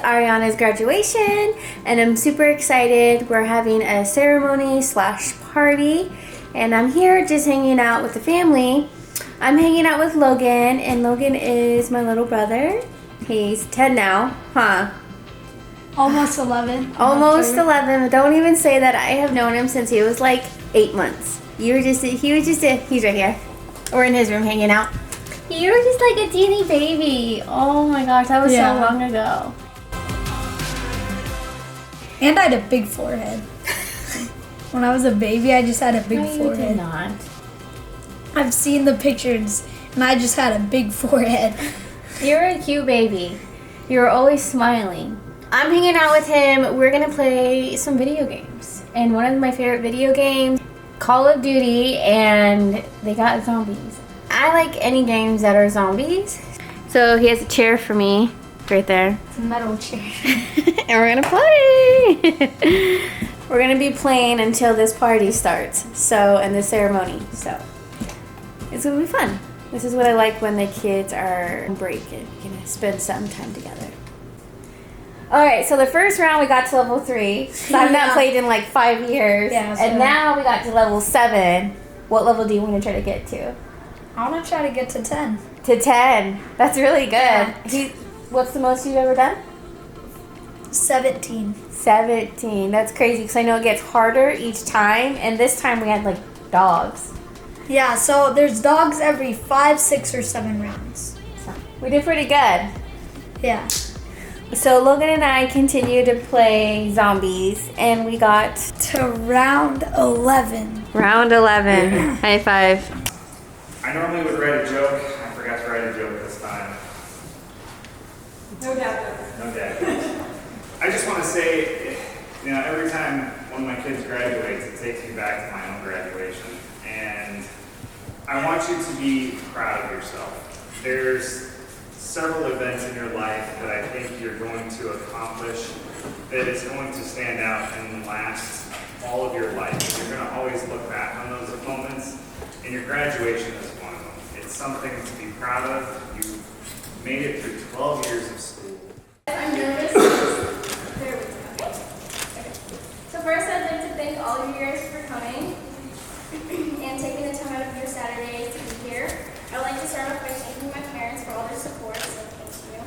Ariana's graduation, and I'm super excited. We're having a ceremony / party, and I'm here just hanging out with the family. I'm hanging out with Logan, and Logan is my little brother. He's 10 now, huh? Almost 11. Almost 11. Don't even say that. I have known him since he was like 8 months. He's right here. We're in his room hanging out. You were just like a teeny baby. Oh my gosh, that was so long ago. And I had a big forehead. When I was a baby, I just had a big forehead. You did not. I've seen the pictures, and I just had a big forehead. You're a cute baby. You're always smiling. I'm hanging out with him. We're gonna play some video games. And one of my favorite video games, Call of Duty, and they got zombies. I like any games that are zombies. So he has a chair for me right there. It's a metal chair. And we're gonna play. We're gonna be playing until this party starts. And the ceremony. So it's gonna be fun. This is what I like when the kids are on break and we can spend some time together. Alright, so the first round we got to level 3. So I've not played in like 5 years. Yeah, and now we got to level 7. What level do you want to try to get to? I want to try to get to 10. To 10. That's really good. Yeah. What's the most you've ever done? 17. 17. That's crazy because I know it gets harder each time. And this time we had like dogs. Yeah, so there's dogs every 5, 6, or 7 rounds. So we did pretty good. Yeah. So Logan and I continued to play zombies, and we got to round 11. Round 11. High five. I normally would write a joke. I forgot to write a joke this time. No doubt. No doubt. I just want to say, every time one of my kids graduates, it takes me back to my own graduation. And I want you to be proud of yourself. There's several events in your life that I think you're going to accomplish that is going to stand out and last all of your life. You're going to always look back on those moments, and your graduation is one of them. It's something to be proud of. You made it through 12 years of school. I'm nervous. There we go. Okay. So first, I'd like to thank all of you guys for coming and taking the time out of your Saturday to be here. I'd like to start off by thanking my parents for all their support, so thank you.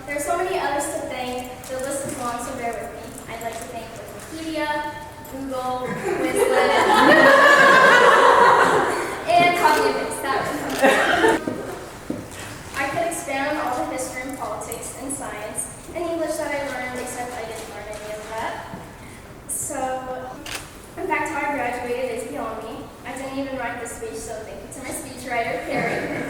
There's so many others to thank. The list is long, so bear with me. I'd like to thank Wikipedia, Google, Quizlet, and Copy and Paste. I could expand on all the history and politics and science and English that I learned, except I didn't learn any of that. So, in fact, how I graduated is beyond me. I didn't even write this speech, so thank you to my speechwriter, Carrie.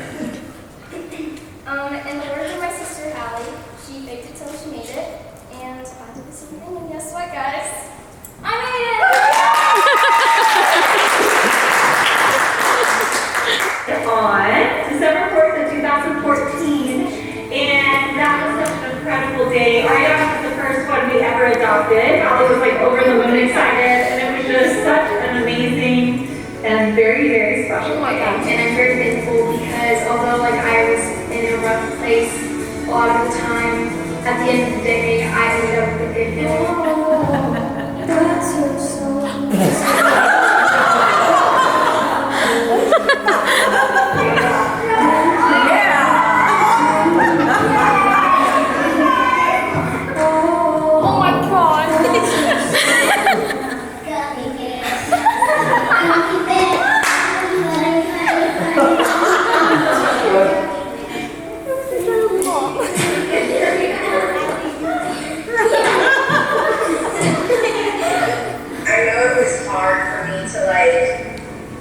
In the words of my sister, Hallie, she faked it till she made it, and I did the same thing, and guess what, guys? I made it! On December 4th of 2014, and that was such an incredible day. Ariana was the first one we ever adopted. Allie was like over the moon excited, and it was just such an amazing and very, very special day. And I'm very thankful because although I was in a rough place a lot of the time, at the end of the day, I ended up with a good feeling. That's your soul.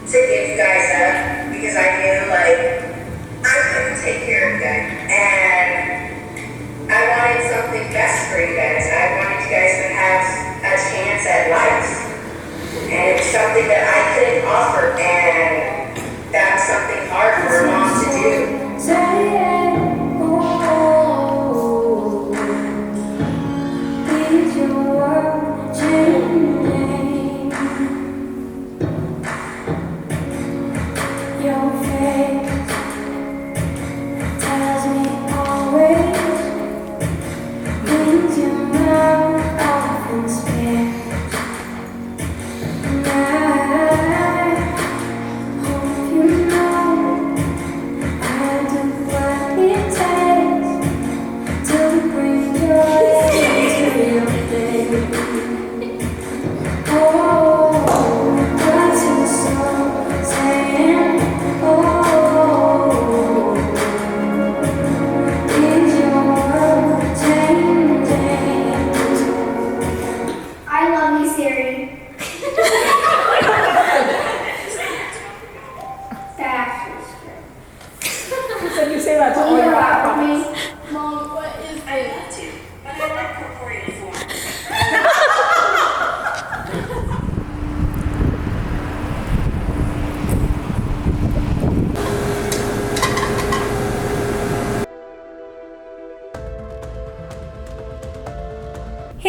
To give you guys up because I knew I couldn't take care of you guys, and I wanted something best for you guys. I wanted you guys to have a chance at life, and it's something that I couldn't offer, and that's something hard for a mom to do. Tells me always things you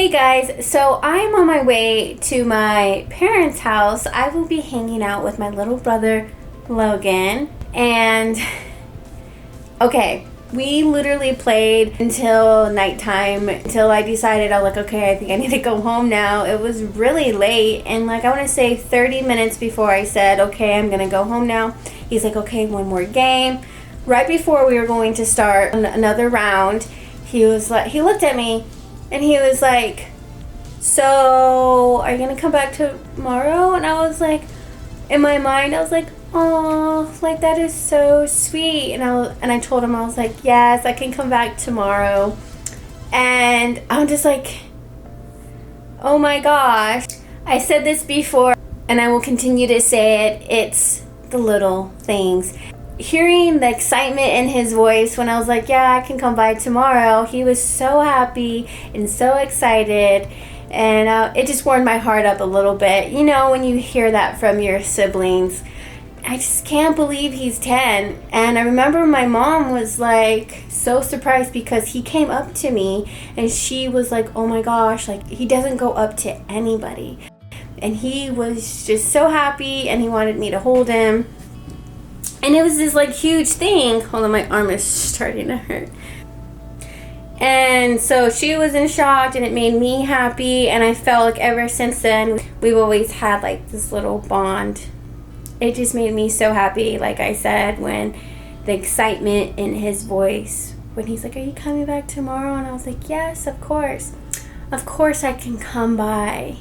Hey guys, so I'm on my way to my parents' house. I will be hanging out with my little brother, Logan. And, okay, we literally played until nighttime, until I decided, I was like, okay, I think I need to go home now. It was really late, and like, I want to say 30 minutes before I said, okay, I'm going to go home now. He's like, okay, one more game. Right before we were going to start another round, he was like, he looked at me, and he was like, so are you going to come back tomorrow? And I was like, in my mind, I was like, oh, like that is so sweet. And I told him, I was like, yes, I can come back tomorrow. And I'm just like, oh my gosh. I said this before, and I will continue to say it. It's the little things. Hearing the excitement in his voice when I was like, yeah, I can come by tomorrow. He was so happy and so excited. And it just warmed my heart up a little bit. You know, when you hear that from your siblings. I just can't believe he's 10. And I remember my mom was like so surprised because he came up to me and she was like, oh my gosh, like he doesn't go up to anybody. And he was just so happy and he wanted me to hold him. And it was this like huge thing. Hold on, my arm is starting to hurt. And so she was in shock and it made me happy. And I felt like ever since then, we've always had like this little bond. It just made me so happy, like I said, when the excitement in his voice, when he's like, are you coming back tomorrow? And I was like, yes, of course. Of course I can come by.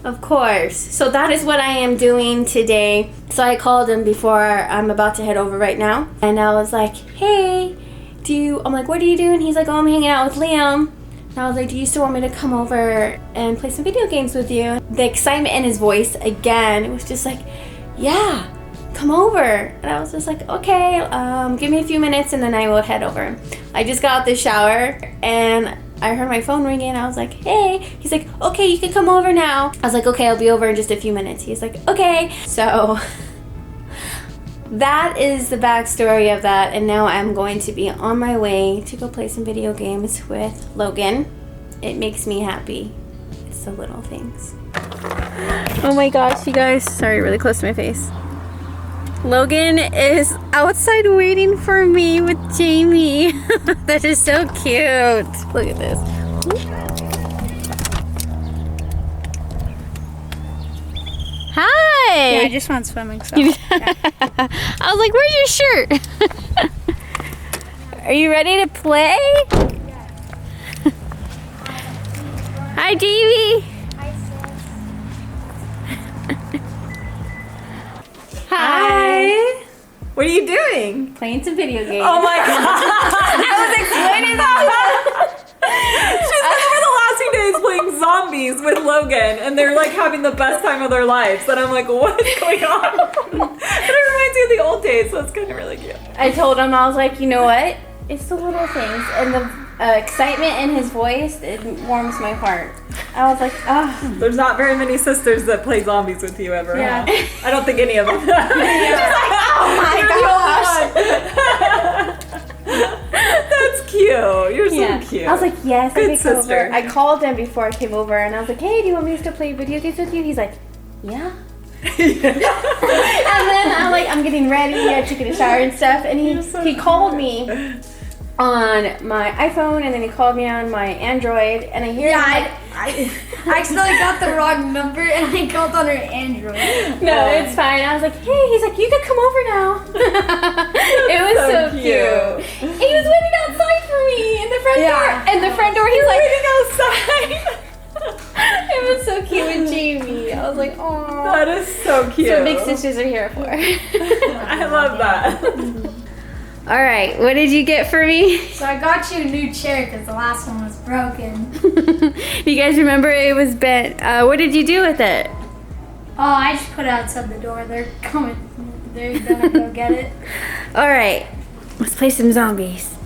Of course. So that is what I am doing today. So I called him before I'm about to head over right now. And I was like, hey, I'm like, what are you doing? He's like, oh, I'm hanging out with Liam. And I was like, do you still want me to come over and play some video games with you? The excitement in his voice, again, it was just like, yeah, come over. And I was just like, okay, give me a few minutes and then I will head over. I just got out the shower and I heard my phone ringing. I was like, hey. He's like, okay, you can come over now. I was like, okay, I'll be over in just a few minutes. He's like, okay. So that is the backstory of that. And now I'm going to be on my way to go play some video games with Logan. It makes me happy. It's the little things. Oh my gosh, you guys. Sorry, really close to my face. Logan is outside waiting for me with Jamie. That is so cute. Look at this. Hi. Yeah, I just went swimming. So. I was like, where's your shirt? Are you ready to play? Hi, Jamie. Hi. What are you doing? Playing some video games. Oh my god. I was explaining that. She's been over the last few days playing zombies with Logan, and they're like having the best time of their lives. And I'm like, what is going on? And it reminds me of the old days, so it's kind of really cute. I told him, I was like, you know what? It's the little things. And the excitement in his voice, it warms my heart. I was like, oh. There's not very many sisters that play zombies with you ever. Yeah. Huh? I don't think any of them. She's like, oh my gosh. That's cute. You're so cute. I was like, yes, Good I can come sister. over. I called him before I came over and I was like, hey, do you want me to play video games with you? He's like, yeah. And then I'm getting ready, I took a shower and stuff, and he called me on my iPhone and then he called me on my Android and I hear I accidentally got the wrong number and I called on her Android. No, it's fine. I was like, hey, he's like, you can come over now. It was so cute. He was waiting outside for me in the front door. In the front door, he's like waiting outside. It was so cute with Jamie. I was like, oh. That is so cute. That's what big sisters are here for. I love that. All right, what did you get for me? So I got you a new chair because the last one was broken. You guys remember it was bent. What did you do with it? Oh, I just put it outside the door. They're coming. They're gonna go get it. All right, let's play some zombies.